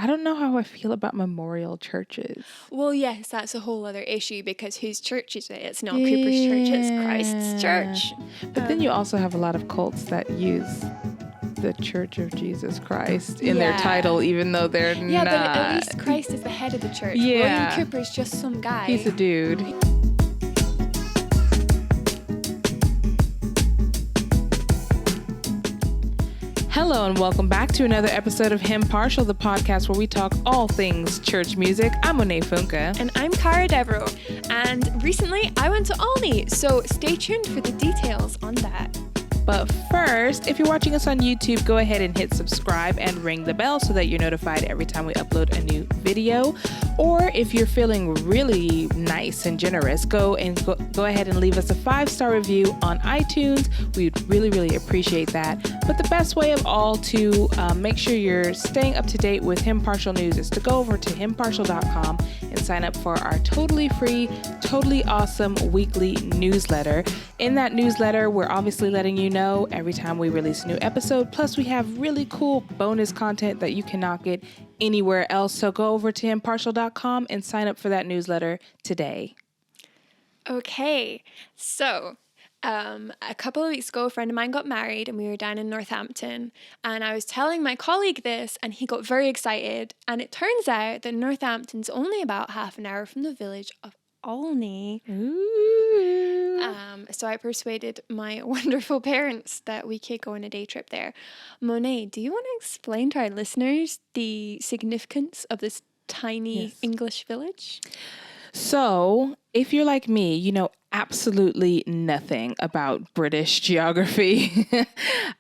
I don't know how I feel about memorial churches. Well, yes, that's a whole other issue because whose church is it? It's not Cooper's church, it's Christ's church. But then you also have a lot of cults that use the Church of Jesus Christ in their title, even though they're not. Yeah, but at least Christ is the head of the church. Yeah. William Cooper is just some guy. He's a dude. Hello and welcome back to another episode of Hymnpartial, the podcast where we talk all things church music. I'm Olney Hymns. And I'm Cara. And recently I went to Olney, so stay tuned for the details on that. But first, if you're watching us on YouTube, go ahead and hit subscribe and ring the bell so that you're notified every time we upload a new video. Or if you're feeling really nice and generous, go ahead and leave us a 5-star review on iTunes. We'd really appreciate that. But the best way of all to make sure you're staying up to date with Hymnpartial news is to go over to hymnpartial.com and sign up for our totally free, totally awesome weekly newsletter. In that newsletter, we're obviously letting you know every time we release a new episode. Plus, we have really cool bonus content that you cannot get anywhere else. So go over to hymnpartial.com and sign up for that newsletter today. Okay, so a couple of weeks ago, a friend of mine got married and we were down in Northampton, and I was telling my colleague this and he got very excited, and it turns out that Northampton's only about half an hour from the village of Olney. Ooh. So I persuaded my wonderful parents that we could go on a day trip there. Monet, do you want to explain to our listeners the significance of this tiny English village? So, if you're like me, you know absolutely nothing about British geography.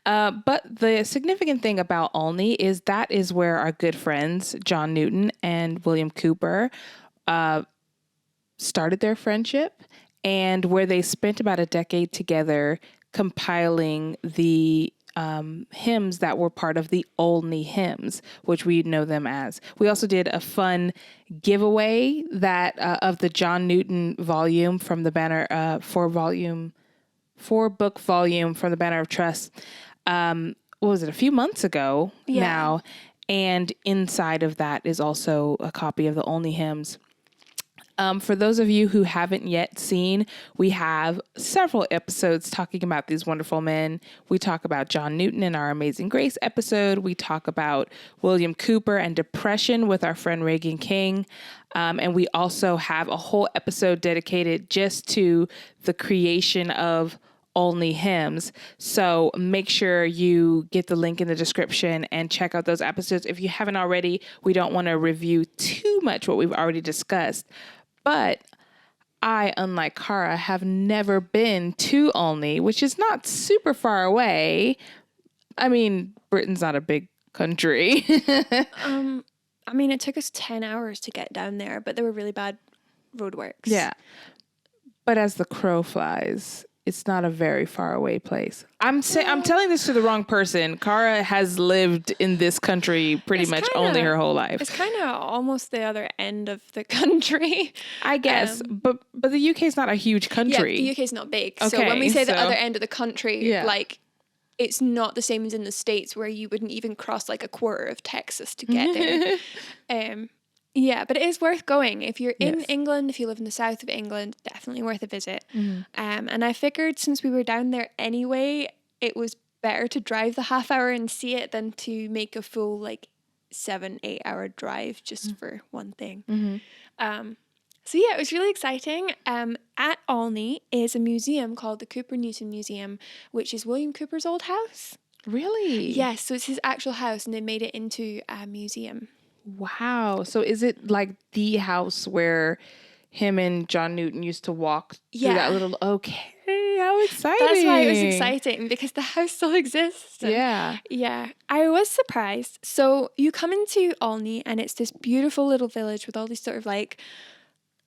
But the significant thing about Olney is that is where our good friends, John Newton and William Cowper, started their friendship, and where they spent about a decade together compiling the hymns that were part of the Olney Hymns, which we know them as. We also did a fun giveaway that of the John Newton volume from the Banner, 4-book volume from the Banner of Trust. What was it, a few months ago now? And inside of that is also a copy of the Olney Hymns. For those of you who haven't yet seen, we have several episodes talking about these wonderful men. We talk about John Newton in our Amazing Grace episode. We talk about William Cowper and depression with our friend Reagan King. And we also have a whole episode dedicated just to the creation of Olney Hymns. So make sure you get the link in the description and check out those episodes. If you haven't already, we don't want to review too much what we've already discussed. But I, unlike Cara, have never been to Olney, which is not super far away. I mean, Britain's not a big country. I mean, it took us 10 hours to get down there, but there were really bad roadworks. Yeah. But as the crow flies, it's not a very far away place. I'm telling this to the wrong person. Cara has lived in this country pretty much only her whole life. It's kind of almost the other end of the country, I guess. But the UK is not a huge country. Yeah, the UK is not big. Okay, so when we say the other end of the country, Yeah. like it's not the same as in the States where you wouldn't even cross like a quarter of Texas to get there. Yeah, but it is worth going. If you're in England, if you live in the south of England, definitely worth a visit. Mm-hmm. And I figured since we were down there anyway, it was better to drive the half hour and see it than to make a full like 7-8 hour drive just for one thing. Mm-hmm. So yeah, it was really exciting. At Olney is a museum called the Cooper Newson Museum, which is William Cooper's old house. Really? Yes, so it's his actual house and they made it into a museum. Wow. So is it like the house where him and John Newton used to walk through that little... Okay. How exciting. That's why it was exciting, because the house still exists. Yeah. Yeah. I was surprised. So you come into Olney and it's this beautiful little village with all these sort of like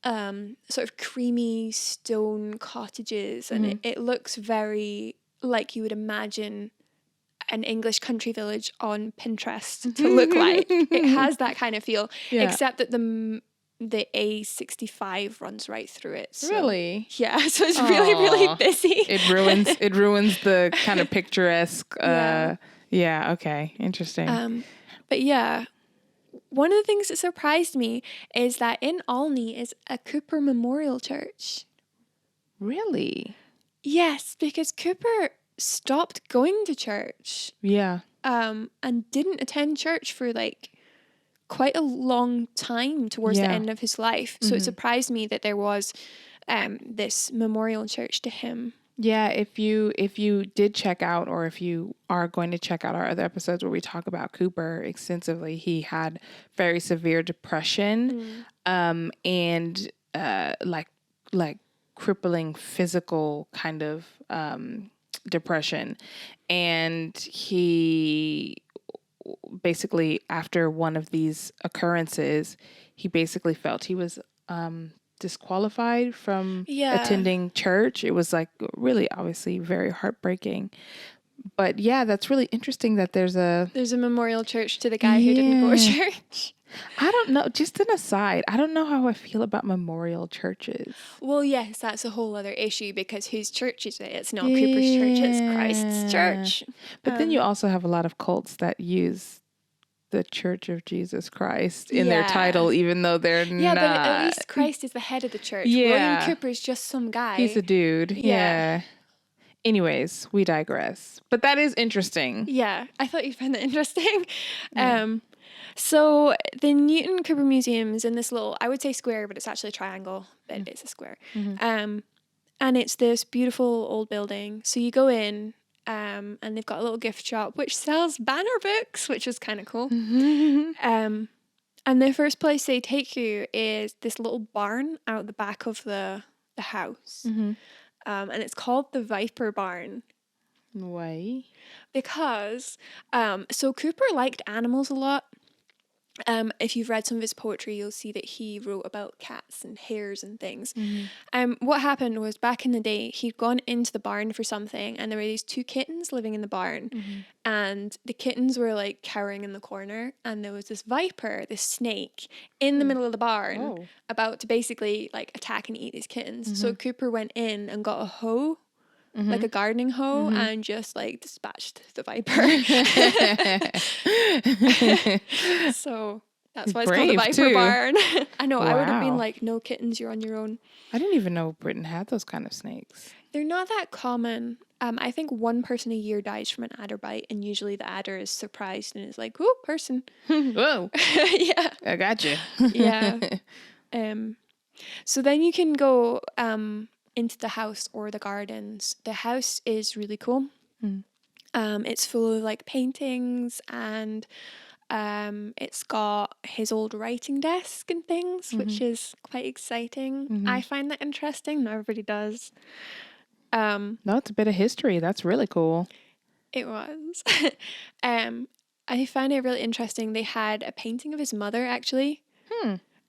sort of creamy stone cottages, and it looks very like you would imagine an English country village on Pinterest to look like. It has that kind of feel, except that the A65 runs right through it. So, really? Yeah, so it's really busy. It ruins the kind of picturesque. Yeah, okay, interesting. But yeah, one of the things that surprised me is that in Olney is a Cowper Memorial Church. Really? Yes, because Cowper stopped going to church. Yeah. And didn't attend church for like quite a long time towards the end of his life. So it surprised me that there was this memorial church to him. Yeah, if you did check out, or if you are going to check out our other episodes where we talk about Cowper extensively, he had very severe depression, and like crippling physical kind of depression, and he basically, after one of these occurrences, he basically felt he was disqualified from attending church. It was like really obviously very heartbreaking. But yeah, that's really interesting that there's a memorial church to the guy who didn't go to church. I don't know, just an aside, I don't know how I feel about memorial churches. Well, yes, that's a whole other issue, because whose church is it? It's not Cowper's church, it's Christ's church. But then you also have a lot of cults that use the Church of Jesus Christ in their title, even though they're not. Yeah, but at least Christ is the head of the church. Yeah. William Cowper's just some guy. He's a dude. Yeah. Anyways, we digress. But that is interesting. Yeah, I thought you'd find that interesting. So the Newton Cowper Museum is in this little, I would say square, but it's actually a triangle, but it's a square. And it's this beautiful old building. So you go in, and they've got a little gift shop which sells banner books, which is kind of cool. And the first place they take you is this little barn out the back of the house. And it's called the Viper Barn. Why? Because, so Cowper liked animals a lot. If you've read some of his poetry, you'll see that he wrote about cats and hares and things. What happened was, back in the day, he'd gone into the barn for something, and there were these 2 kittens living in the barn, and the kittens were like cowering in the corner, and there was this viper, this snake, in the middle of the barn, about to basically like attack and eat these kittens. So Cowper went in and got a hoe, like a gardening hoe, and just like dispatched the viper. So that's why it's called the Viper Barn. I know. Wow. I would have been like, no kittens, you're on your own. I didn't even know Britain had those kind of snakes. They're not that common. I think 1 person a year dies from an adder bite, and usually the adder is surprised and is like, "Ooh, person." Whoa. Yeah. I got you. Yeah. So then you can go into the house or the gardens. The house is really cool. It's full of like paintings, and it's got his old writing desk and things, which is quite exciting. I find that interesting. Not everybody does. No, it's a bit of history. That's really cool. It was. I find it really interesting. They had a painting of his mother, actually.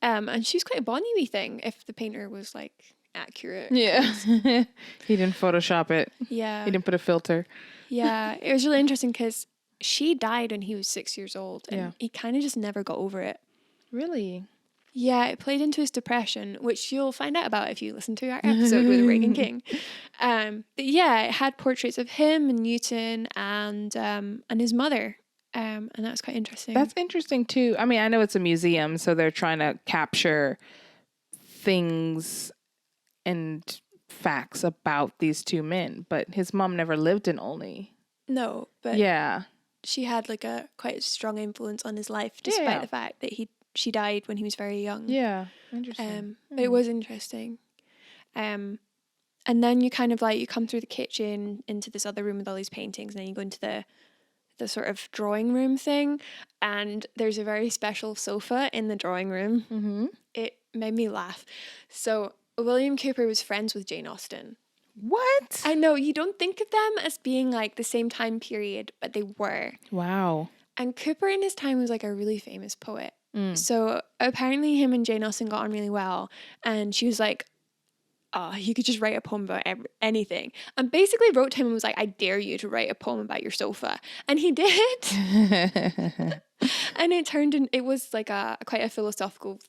And she's quite a bonny wee thing, if the painter was like accurate. Yeah. He didn't Photoshop it. Yeah. He didn't put a filter. Yeah. It was really interesting because she died when he was 6 years old, and he kind of just never got over it. Really? Yeah, it played into his depression, which you'll find out about if you listen to our episode with Reagan King. But yeah, it had portraits of him and Newton and his mother. And that was quite interesting. That's interesting too. I mean, I know it's a museum, so they're trying to capture things and facts about these 2 men, but his mom never lived in Olney. No, but yeah, she had like a quite strong influence on his life, despite the fact that she died when he was very young. Yeah, interesting. But it was interesting. And then you kind of like, you come through the kitchen into this other room with all these paintings, and then you go into the sort of drawing room thing, and there's a very special sofa in the drawing room. It made me laugh. So William Cowper was friends with Jane Austen. What? I know, you don't think of them as being like the same time period, but they were. Wow. And Cowper in his time was like a really famous poet. So apparently him and Jane Austen got on really well, and she was like, oh, you could just write a poem about anything. And basically wrote to him and was like, I dare you to write a poem about your sofa. And he did. And it was like quite a philosophical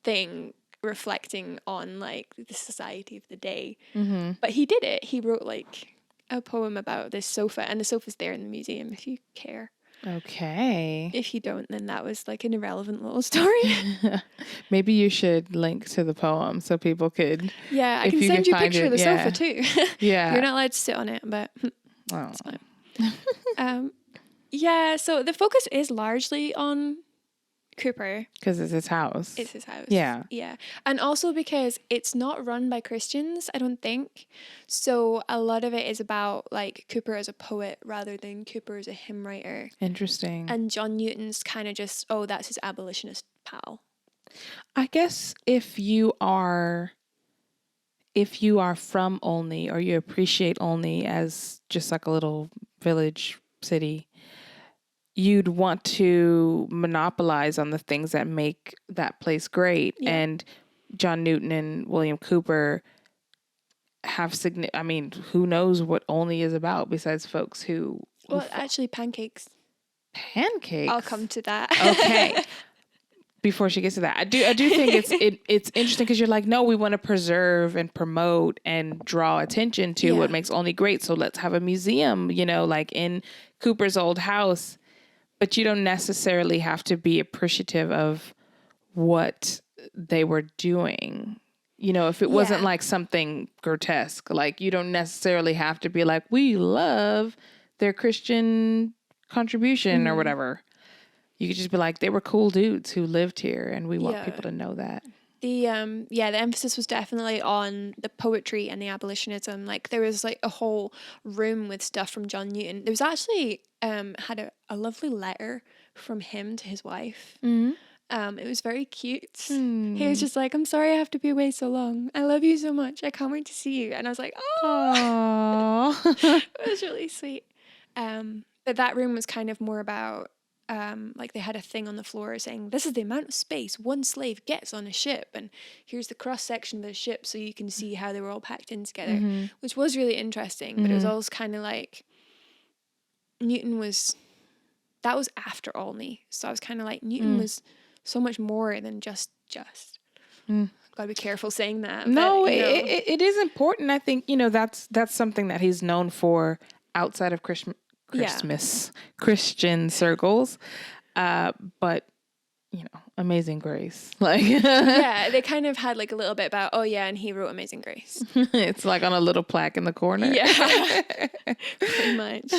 thing, reflecting on like the society of the day. But he did it. He wrote like a poem about this sofa, and the sofa's there in the museum if you care. Okay. If you don't, then that was like an irrelevant little story. Maybe you should link to the poem so people could. Yeah, I if can you send you a find picture it, of the yeah. sofa too. Yeah. You're not allowed to sit on it, but Oh. it's fine. Yeah, so the focus is largely on Cooper. Because it's his house. It's his house. Yeah. Yeah. And also because it's not run by Christians, I don't think. So a lot of it is about like Cooper as a poet rather than Cooper as a hymn writer. Interesting. And John Newton's kind of just, oh, that's his abolitionist pal. I guess if you are from Olney or you appreciate Olney as just like a little village city, you'd want to monopolize on the things that make that place great. Yeah. And John Newton and William Cooper have who knows what Olney is about besides folks who Well, actually, pancakes. Pancakes. I'll come to that. Okay. Before she gets to that, I do think it's interesting because you're like, no, we want to preserve and promote and draw attention to what makes Olney great. So let's have a museum, like in Cooper's old house. But you don't necessarily have to be appreciative of what they were doing. If it wasn't like something grotesque, like you don't necessarily have to be like, we love their Christian contribution or whatever. You could just be like, they were cool dudes who lived here and we want people to know that. The emphasis was definitely on the poetry and the abolitionism. Like there was like a whole room with stuff from John Newton. There was actually had a lovely letter from him to his wife. Mm-hmm. It was very cute. He was just like, I'm sorry I have to be away so long. I love you so much. I can't wait to see you. And I was like, oh, it was really sweet. But that room was kind of more about like they had a thing on the floor saying, this is the amount of space one slave gets on a ship, and here's the cross section of the ship so you can see how they were all packed in together, which was really interesting. But it was always kind of like that was after Olney, so I was kind of like, Newton was so much more than just gotta be careful saying that. No, but, it is important. I think that's something that he's known for outside of Christian circles, but Amazing Grace, like they kind of had like a little bit about, and he wrote Amazing Grace. It's like on a little plaque in the corner. Yeah, pretty much.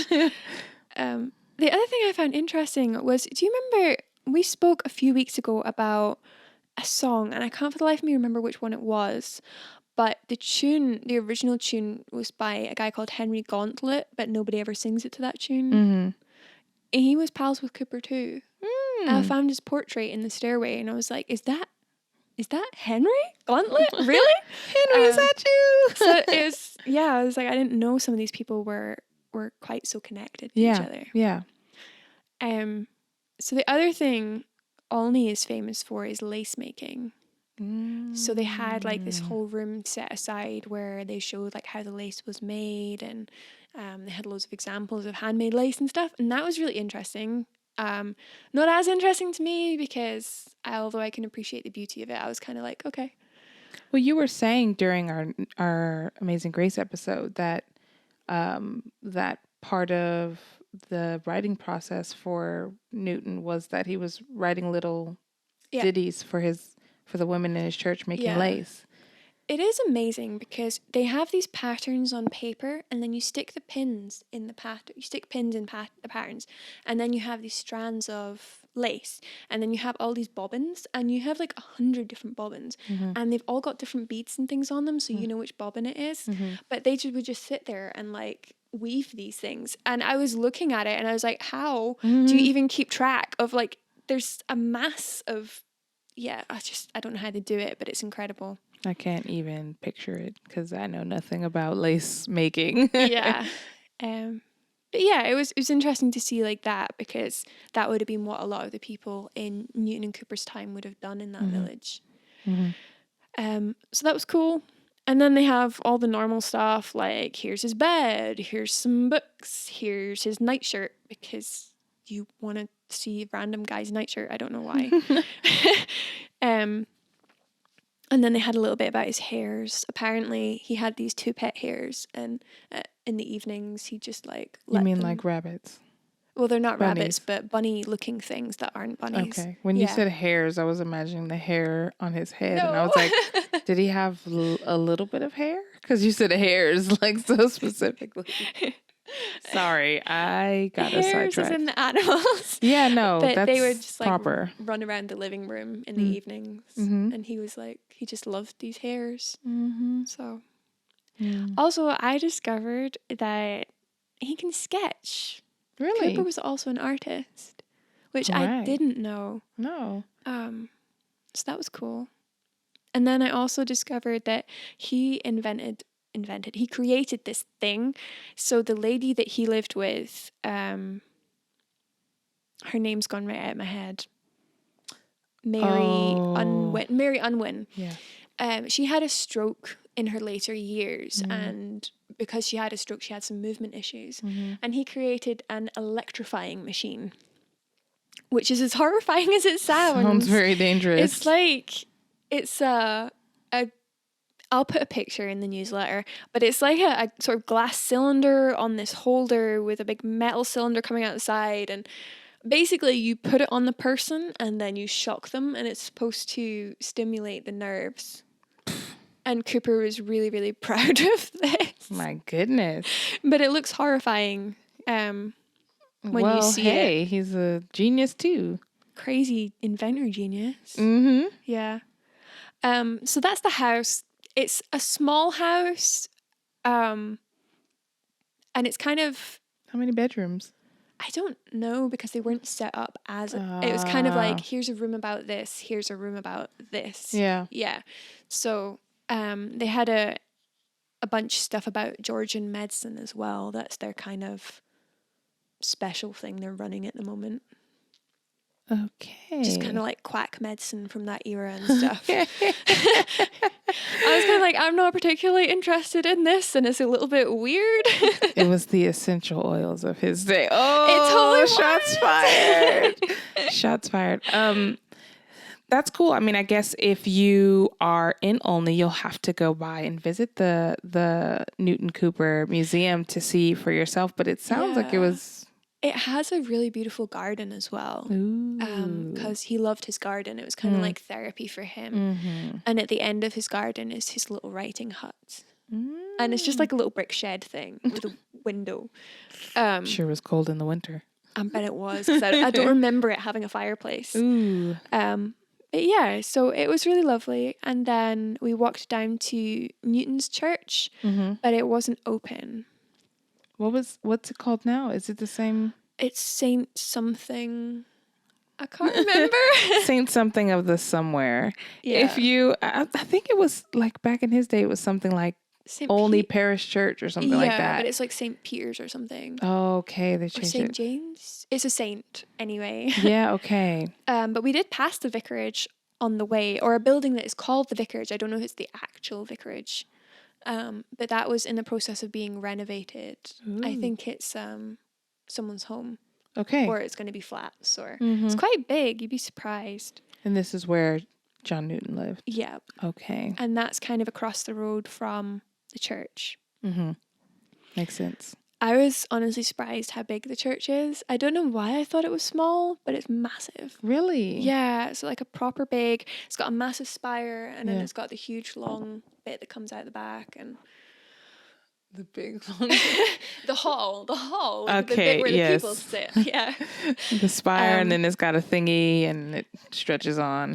The other thing I found interesting was, do you remember we spoke a few weeks ago about a song, and I can't for the life of me remember which one it was. But the original tune was by a guy called Henry Gauntlet, but nobody ever sings it to that tune. And he was pals with Cooper too. And I found his portrait in the stairway, and I was like, is that Henry Gauntlet? Really? Henry, is that you? So it was, I was like, I didn't know some of these people were quite so connected to each other. Yeah. So the other thing Olney is famous for is lace making. So they had like this whole room set aside where they showed like how the lace was made, and they had loads of examples of handmade lace and stuff, and that was really interesting. Not as interesting to me because although I can appreciate the beauty of it, I was kind of like, okay. Well, you were saying during our Amazing Grace episode that that part of the writing process for Newton was that he was writing little ditties for the women in his church making lace. It is amazing because they have these patterns on paper, and then you stick the pins in the pattern. You stick pins in the patterns, and then you have these strands of lace, and then you have all these bobbins, and you have like 100 different bobbins, and they've all got different beads and things on them, so you know which bobbin it is. But they would just sit there and like weave these things, and I was looking at it, and I was like, how do you even keep track of like? There's a mass of I don't know how to do it, but it's incredible. I can't even picture it because I know nothing about lace making. But it was interesting to see like that, because that would have been what a lot of the people in Newton and Cooper's time would have done in that village. So that was cool. And then they have all the normal stuff, like here's his bed, here's some books, here's his nightshirt, because you want to see a random guy's nightshirt. I don't know why. And then they had a little bit about his hares. Apparently, he had these 2 pet hares, and in the evenings, he just like let them... like rabbits? Well, they're not Bunnies. rabbits, but bunny-looking things that aren't bunnies. Okay. When you said hairs, I was imagining the hair on his head. And I was like, did he have a little bit of hair? Because you said hairs, like, so specifically. Sorry, I got a sidetracked. Hairs is in the animals. Yeah, no, but that's they would just like proper. run around the living room in the evenings, and he was like, he just loved these hairs. So, also I discovered that he can sketch. Really? Cooper was also an artist, which I didn't know. No. So that was cool. And then I also discovered that he he created this thing. So the lady that he lived with, her name's gone right out of my head. Mary Unwin. Yeah. She had a stroke in her later years, and because she had a stroke, she had some movement issues. And he created an electrifying machine, which is as horrifying as it sounds. Sounds very dangerous. It's I'll put a picture in the newsletter, but it's like a sort of glass cylinder on this holder with a big metal cylinder coming out the side, and basically you put it on the person and then you shock them, and it's supposed to stimulate the nerves. And Cooper was really, really proud of this. My goodness. But it looks horrifying when you see it. He's a genius too. Crazy inventor genius. Yeah. So that's the house. It's a small house. And it's kind of... How many bedrooms? I don't know, because they weren't set up as... it was kind of like, here's a room about this. Here's a room about this. Yeah. Yeah. So they had a bunch of stuff about Georgian medicine as well. That's their kind of special thing they're running at the moment. Okay. Just kind of like quack medicine from that era and stuff. I was kind of like, I'm not particularly interested in this, and it's a little bit weird. It was the essential oils of his day. Oh, it totally shots fired. Shots fired. That's cool. I mean, I guess if you are in Olney, you'll have to go by and visit the Newton Cooper Museum to see for yourself. But it sounds like it was... It has a really beautiful garden as well. Because he loved his garden. It was kind of like therapy for him. And at the end of his garden is his little writing hut. And it's just like a little brick shed thing with a window. Sure was cold in the winter. I bet it was, because I don't remember it having a fireplace. But yeah, so it was really lovely. And then we walked down to Newton's church, but it wasn't open. What's it called now? Is it the same? It's Saint something. I can't remember. Saint something of the somewhere. Yeah. I think it was like back in his day, it was something like Olney Parish Church or something like that. Yeah, but it's like St. Peter's or something. Oh, okay. They changed it. St. James? It's a saint anyway. Yeah, okay. But we did pass the vicarage on the way, or a building that is called the vicarage. I don't know if it's the actual vicarage. But that was in the process of being renovated. Ooh. I think it's someone's home. Okay. Or it's going to be flats. Or it's quite big. You'd be surprised. And this is where John Newton lived? Yeah. Okay. And that's kind of across the road from the church. Makes sense. I was honestly surprised how big the church is. I don't know why I thought it was small, but it's massive. Really? Yeah. So like a proper big... It's got a massive spire, and then it's got the huge long... bit that comes out the back, and the big long the hall okay, the bit where the people sit, the spire, and then it's got a thingy and it stretches on.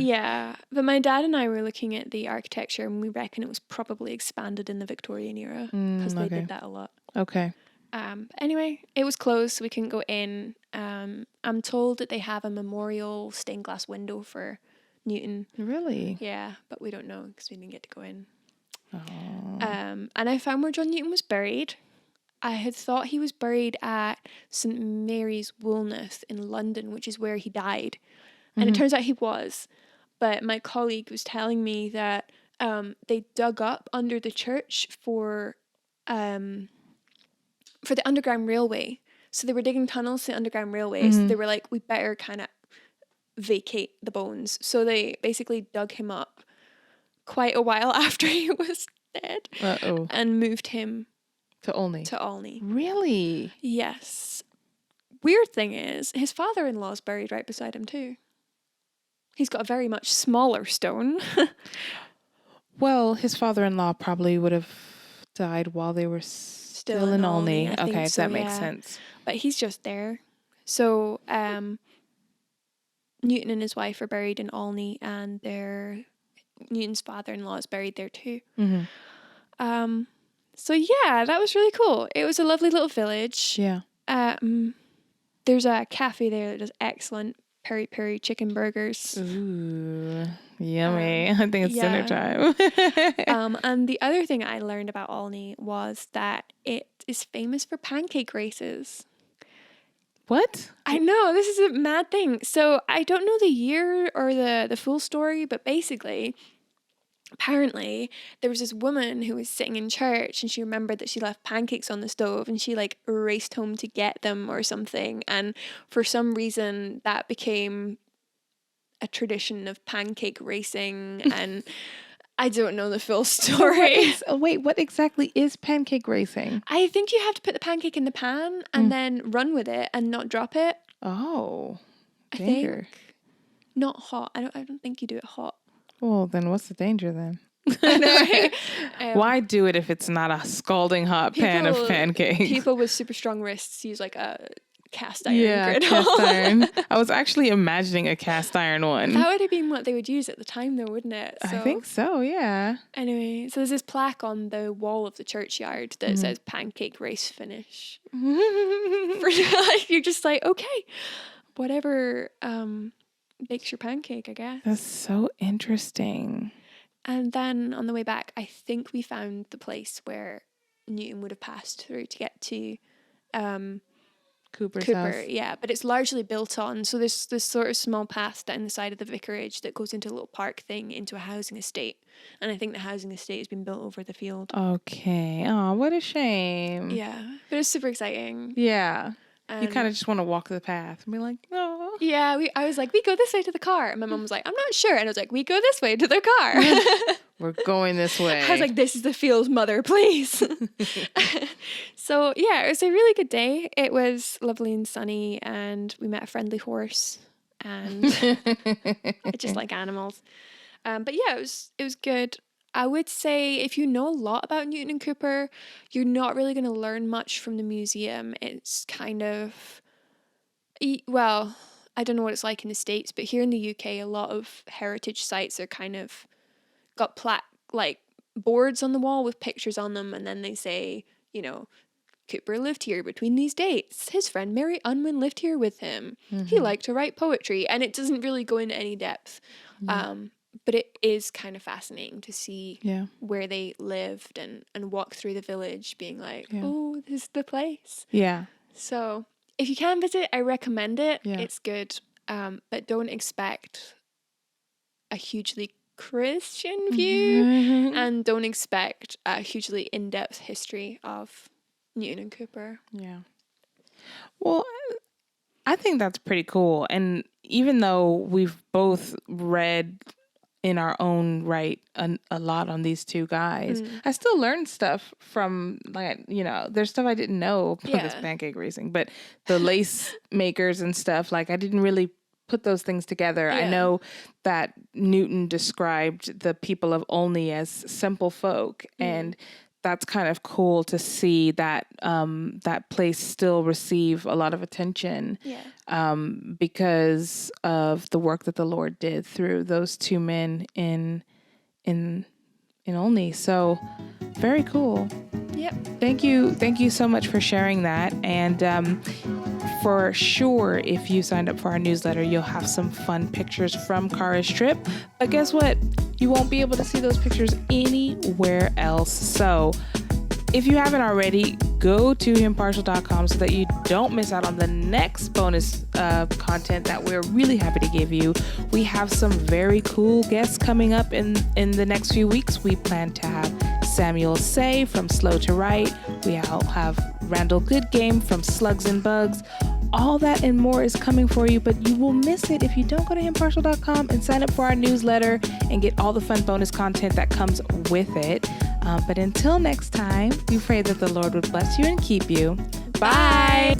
But my dad and I were looking at the architecture, and we reckon it was probably expanded in the Victorian era, because they did that a lot. Anyway, it was closed, so we couldn't go in. I'm told that they have a memorial stained glass window for Newton. Really? Yeah, but we don't know because we didn't get to go in. And I found where John Newton was buried. I had thought he was buried at St. Mary's Woolnoth in London, which is where he died. And it turns out he was. But my colleague was telling me that they dug up under the church for the Underground Railway. So they were digging tunnels to the Underground Railway. So they were like, we better kind of vacate the bones. So they basically dug him up quite a while after he was dead. And moved him to Olney. To Olney. Really? Yes. weird thing is, his father-in-law's buried right beside him too. He's got a very much smaller stone. Well, his father-in-law probably would have died while they were still in Olney. Okay, so that makes sense. But he's just there. So Newton and his wife are buried in Olney, and Newton's father-in-law is buried there too. Mm-hmm. So yeah, that was really cool. It was a lovely little village. Yeah. There's a cafe there that does excellent peri-peri chicken burgers. Ooh, yummy. I think it's dinner time. And the other thing I learned about Olney was that it is famous for pancake races. What? I know, this is a mad thing. So I don't know the year or the full story, but basically, apparently, there was this woman who was sitting in church, and she remembered that she left pancakes on the stove, and she like raced home to get them or something. And for some reason, that became a tradition of pancake racing. And I don't know the full story. Wait, what exactly is pancake racing? I think you have to put the pancake in the pan and then run with it and not drop it. Oh, danger. I think not hot. I don't think you do it hot. Well, then what's the danger then? I know. Why do it if it's not a scalding hot pan of pancakes? People with super strong wrists use like a cast iron griddle. Cast iron. I was actually imagining a cast iron one. That would have been what they would use at the time though, wouldn't it? So, I think so, yeah. Anyway, so there's this plaque on the wall of the churchyard that says pancake race finish. You're just like, okay, whatever bakes your pancake, I guess. That's so interesting. And then on the way back, I think we found the place where Newton would have passed through to get to Cooper's house. Yeah, but it's largely built on. So there's this sort of small path down the side of the vicarage that goes into a little park thing into a housing estate. And I think the housing estate has been built over the field. Okay. Oh, what a shame. Yeah, but it's super exciting. Yeah. You kind of just want to walk the path and be like, oh. Yeah, I was like, we go this way to the car. And my mom was like, I'm not sure. And I was like, we go this way to the car. We're going this way. I was like, this is the field, mother, please. So, yeah, it was a really good day. It was lovely and sunny, and we met a friendly horse. And I just like animals. But yeah, it was good. I would say if you know a lot about Newton and Cooper, you're not really going to learn much from the museum. It's kind of, well, I don't know what it's like in the States, but here in the UK, a lot of heritage sites are kind of got like boards on the wall with pictures on them, and then they say, you know, Cooper lived here between these dates. His friend Mary Unwin lived here with him. Mm-hmm. He liked to write poetry, and it doesn't really go into any depth. Mm-hmm. But it is kind of fascinating to see where they lived and walk through the village being like, oh, this is the place. Yeah. So if you can visit, I recommend it. Yeah. It's good. But don't expect a hugely Christian view and don't expect a hugely in-depth history of Newton and Cooper. Yeah. Well, I think that's pretty cool. And even though we've both read in our own right a lot on these two guys, I still learned stuff from, like, you know, there's stuff I didn't know about this pancake racing, but the lace makers and stuff, like, I didn't really put those things together. I know that Newton described the people of Olney as simple folk, and that's kind of cool to see that that place still receive a lot of attention because of the work that the Lord did through those two men in Olney. So very cool. Yep. Thank you so much for sharing that. And for sure, if you signed up for our newsletter, you'll have some fun pictures from Cara's trip. But guess what? You won't be able to see those pictures anywhere else. So if you haven't already, go to hymnpartial.com so that you don't miss out on the next bonus content that we're really happy to give you. We have some very cool guests coming up in the next few weeks. We plan to have Samuel Say from Slow to Write. We'll have Randall Goodgame from Slugs and Bugs. All that and more is coming for you, but you will miss it if you don't go to hymnpartial.com and sign up for our newsletter and get all the fun bonus content that comes with it. But until next time, we pray that the Lord would bless you and keep you. Bye.